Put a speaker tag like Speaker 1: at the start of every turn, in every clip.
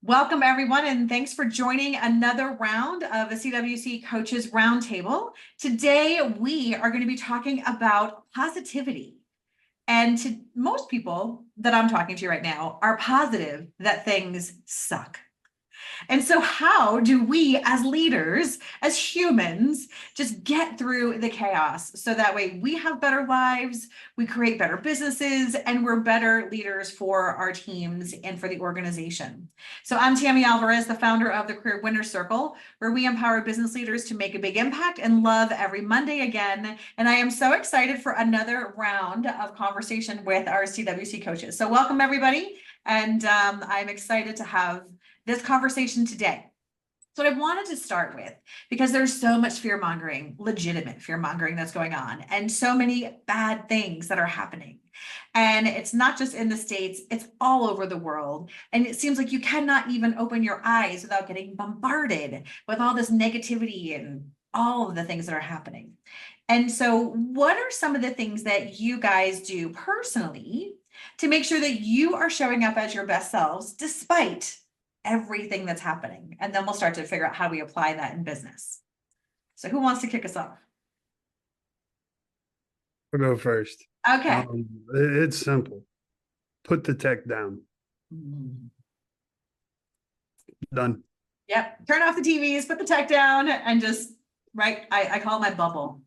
Speaker 1: Welcome, everyone, and thanks for joining another round of the CWC Coaches Roundtable. Today, we are going to be talking about positivity. And to most people that I'm talking to right now are positive that things suck. And so how do we as leaders, as humans, just get through the chaos so that way we have better lives, we create better businesses, and we're better leaders for our teams and for the organization. So I'm Tammy Alvarez, the founder of the Career Winner Circle, where we empower business leaders to make a big impact and love every Monday again. And I am so excited for another round of conversation with our CWC coaches. So welcome, everybody. And I'm excited to have this conversation today. So what I wanted to start with, because there's so much fear mongering, legitimate fear mongering that's going on, and so many bad things that are happening. And it's not just in the States, it's all over the world. And it seems like you cannot even open your eyes without getting bombarded with all this negativity and all of the things that are happening. And so what are some of the things that you guys do personally to make sure that you are showing up as your best selves despite everything that's happening? And then we'll start to figure out how we apply that in business. So who wants to kick us off?
Speaker 2: I'll go first.
Speaker 1: Okay.
Speaker 2: It's simple. Put the tech down. Done.
Speaker 1: Yep. Turn off the TVs, put the tech down, and just, right, I call it my bubble.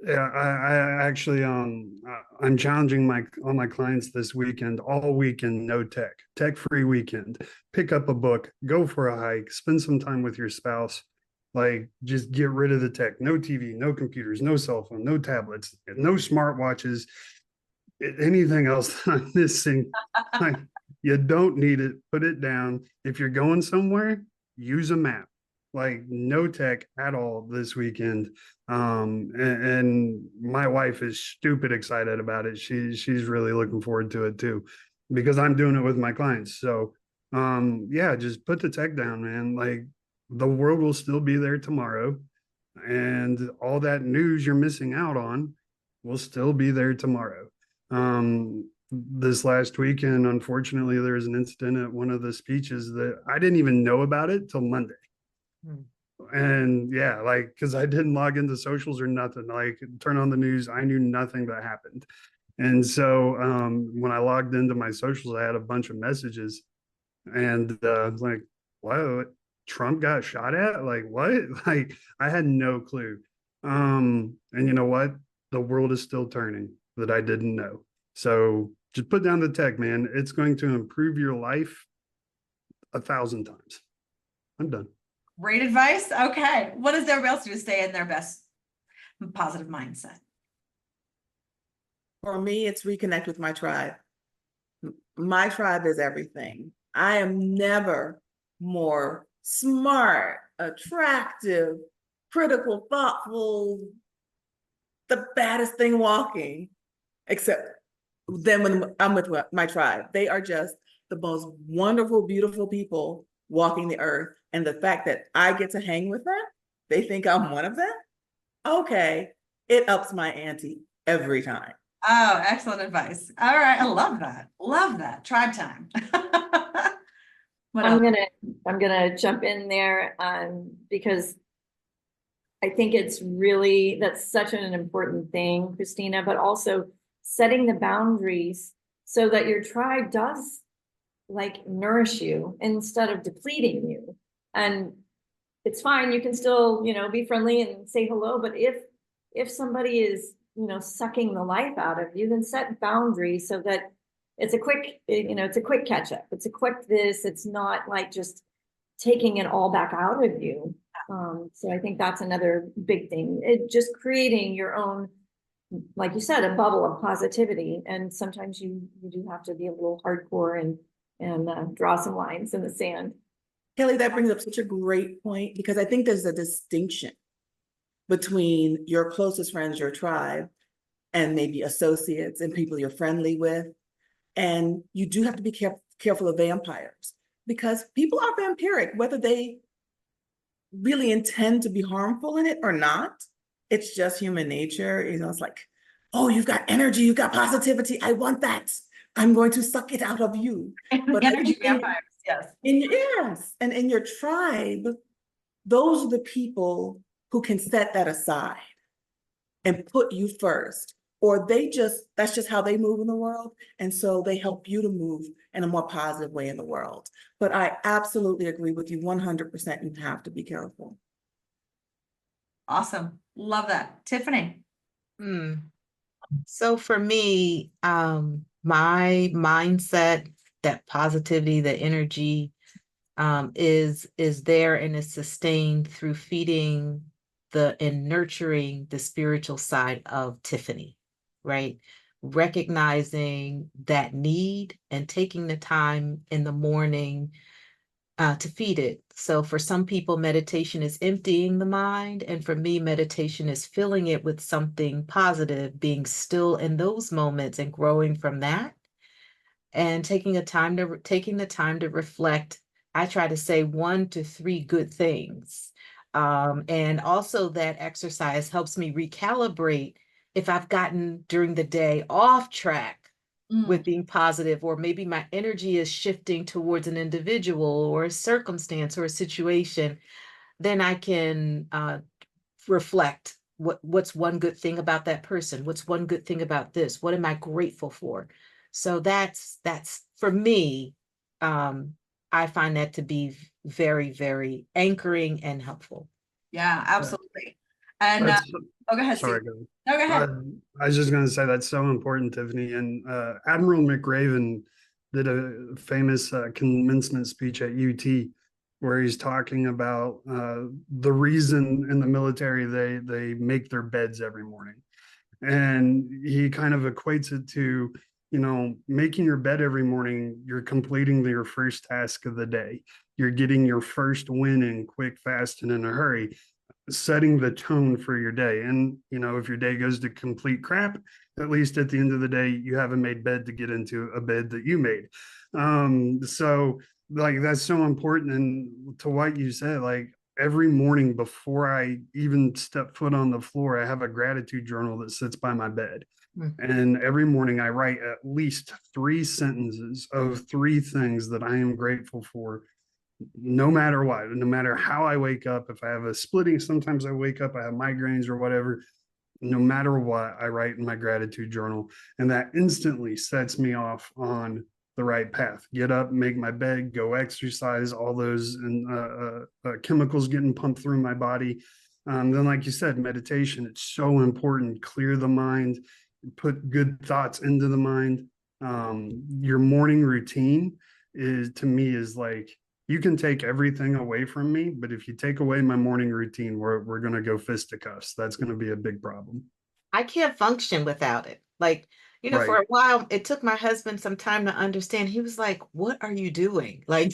Speaker 2: Yeah, I actually I'm challenging all my clients this weekend, all weekend, no tech-free weekend. Pick up a book, go for a hike, spend some time with your spouse. Like, just get rid of the tech. No TV, no computers, no cell phone, no tablets, no smartwatches, anything else that I'm missing. Like, you don't need it. Put it down. If you're going somewhere, use a map. Like, no tech at all this weekend. And my wife is stupid excited about it. She's really looking forward to it too, because I'm doing it with my clients. So yeah, just put the tech down, man. Like, the world will still be there tomorrow, and all that news you're missing out on will still be there tomorrow. This last weekend, unfortunately, there was an incident at one of the speeches that I didn't even know about it till Monday. And yeah, like, because I didn't log into socials or nothing, like, turn on the news, I knew nothing that happened. And so when I logged into my socials, I had a bunch of messages, and like, whoa, Trump got shot at? Like, what? Like, I had no clue. And you know what? The world is still turning that I didn't know. So just put down the tech, man. It's going to improve your life 1,000 times. I'm done.
Speaker 1: Great advice. Okay. What does everybody else do to stay in their best positive mindset?
Speaker 3: For me, it's reconnect with my tribe. My tribe is everything. I am never more smart, attractive, critical, thoughtful, the baddest thing walking, except then when I'm with my tribe. They are just the most wonderful, beautiful people walking the earth. And the fact that I get to hang with them, they think I'm one of them. Okay, it ups my ante every time.
Speaker 1: Oh, excellent advice. All right. I love that. Love that. Tribe time.
Speaker 4: I'm gonna jump in there because I think that's such an important thing, Christina, but also setting the boundaries so that your tribe does like nourish you instead of depleting you. And it's fine, you can still, be friendly and say hello, but if somebody is, sucking the life out of you, then set boundaries so that it's a quick catch up. It's a quick this, it's not like just taking it all back out of you. So I think that's another big thing. Just creating your own, like you said, a bubble of positivity. And sometimes you do have to be a little hardcore and draw some lines in the sand.
Speaker 3: Kelly, that brings up such a great point, because I think there's a distinction between your closest friends, your tribe, and maybe associates and people you're friendly with. And you do have to be careful of vampires, because people are vampiric, whether they really intend to be harmful in it or not. It's just human nature. It's like, oh, you've got energy, you've got positivity. I want that. I'm going to suck it out of you. But
Speaker 1: energy vampires. Yes.
Speaker 3: Yes, and in your tribe, those are the people who can set that aside and put you first. Or that's just how they move in the world. And so they help you to move in a more positive way in the world. But I absolutely agree with you 100%. You have to be careful.
Speaker 1: Awesome. Love that. Tiffany.
Speaker 5: Hmm. So for me, my mindset, that positivity, the energy, is there and is sustained through feeding and nurturing the spiritual side of Tiffany, right? Recognizing that need and taking the time in the morning to feed it. So for some people, meditation is emptying the mind. And for me, meditation is filling it with something positive, being still in those moments and growing from that. And taking the time to reflect. I try to say 1 to 3 good things. And also that exercise helps me recalibrate if I've gotten during the day off track with being positive, or maybe my energy is shifting towards an individual or a circumstance or a situation, then I can reflect what's one good thing about that person, what's one good thing about this, what am I grateful for. So that's for me. I find that to be very, very anchoring and helpful.
Speaker 1: Yeah, absolutely. And
Speaker 2: That's,
Speaker 1: oh, go ahead,
Speaker 2: sorry,
Speaker 1: Steve.
Speaker 2: go ahead.
Speaker 1: No, go ahead.
Speaker 2: I was just going to say that's so important, Tiffany. And Admiral McRaven did a famous commencement speech at UT where he's talking about the reason in the military they make their beds every morning. And he kind of equates it to, making your bed every morning, you're completing your first task of the day. You're getting your first win in quick, fast, and in a hurry, setting the tone for your day. And, if your day goes to complete crap, at least at the end of the day, you have a made bed to get into, a bed that you made. So like, that's so important. And to what you said, like, every morning before I even step foot on the floor, I have a gratitude journal that sits by my bed. And every morning I write at least 3 sentences of 3 things that I am grateful for, no matter what, no matter how I wake up. If I have a splitting, sometimes I wake up, I have migraines or whatever, no matter what, I write in my gratitude journal. And that instantly sets me off on the right path. Get up, make my bed, go exercise, all those chemicals getting pumped through my body. Then, like you said, meditation, it's so important. Clear the mind, put good thoughts into the mind. Your morning routine to me is like, you can take everything away from me, but if you take away my morning routine, we're going to go fisticuffs. That's going to be a big problem.
Speaker 5: I can't function without it. Like,
Speaker 2: Right.
Speaker 5: for a while, it took my husband some time to understand. He was like, "What are you doing? Like,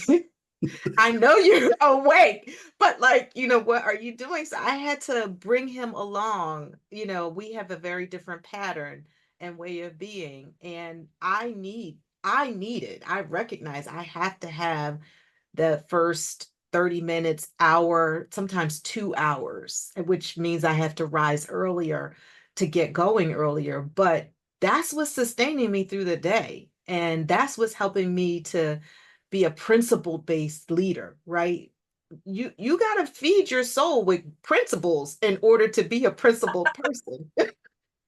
Speaker 5: I know you're awake, but like, what are you doing?" So I had to bring him along. We have a very different pattern and way of being. And I need it. I recognize I have to have the first 30 minutes, hour, sometimes 2 hours, which means I have to rise earlier to get going earlier. But that's what's sustaining me through the day. And that's what's helping me to be a principle-based leader, right? You got to feed your soul with principles in order to be a principled person.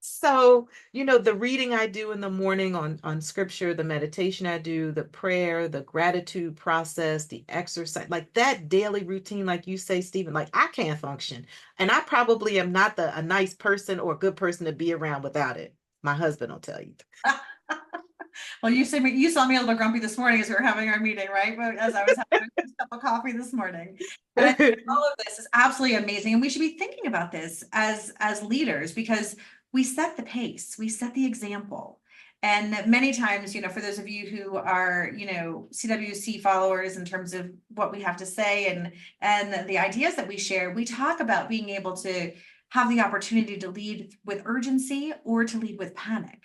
Speaker 5: So, the reading I do in the morning on scripture, the meditation I do, the prayer, the gratitude process, the exercise, like that daily routine, like you say, Stephen, like I can't function. And I probably am not a nice person or a good person to be around without it. My husband will tell you.
Speaker 1: Well, you saw me a little grumpy this morning as we were having our meeting, right? But as I was having a cup of coffee this morning. And I think all of this is absolutely amazing. And we should be thinking about this as leaders, because we set the pace, we set the example. And many times, for those of you who are, CWC followers in terms of what we have to say and the ideas that we share, we talk about being able to have the opportunity to lead with urgency or to lead with panic.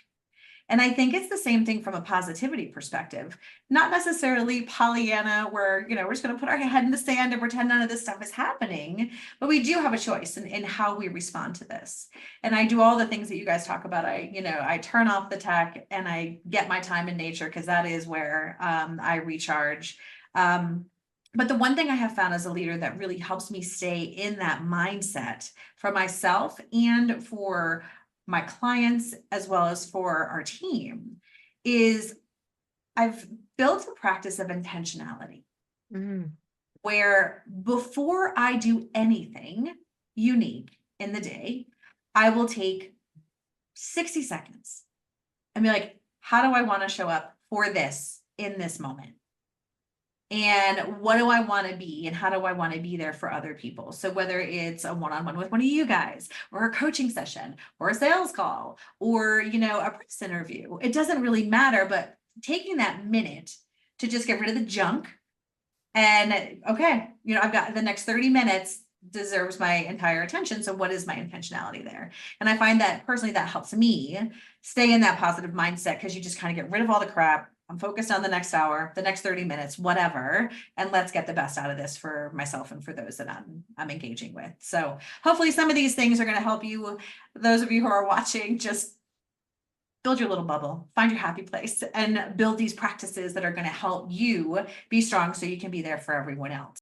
Speaker 1: And I think it's the same thing from a positivity perspective, not necessarily Pollyanna, where, we're just going to put our head in the sand and pretend none of this stuff is happening, but we do have a choice in how we respond to this. And I do all the things that you guys talk about. I turn off the tech and I get my time in nature, because that is where I recharge. But the one thing I have found as a leader that really helps me stay in that mindset for myself and for my clients, as well as for our team, is I've built a practice of intentionality
Speaker 5: Mm,
Speaker 1: where before I do anything unique in the day, I will take 60 seconds and be like, how do I want to show up for this in this moment? And what do I want to be? And how do I want to be there for other people? So whether it's a one-on-one with one of you guys, or a coaching session, or a sales call, or, a press interview, it doesn't really matter, but taking that minute to just get rid of the junk and, okay, I've got the next 30 minutes deserves my entire attention. So what is my intentionality there? And I find that personally, that helps me stay in that positive mindset, because you just kind of get rid of all the crap. I'm focused on the next hour, the next 30 minutes, whatever, and let's get the best out of this for myself and for those that I'm engaging with. So hopefully some of these things are going to help you. Those of you who are watching, just build your little bubble, find your happy place, and build these practices that are going to help you be strong so you can be there for everyone else.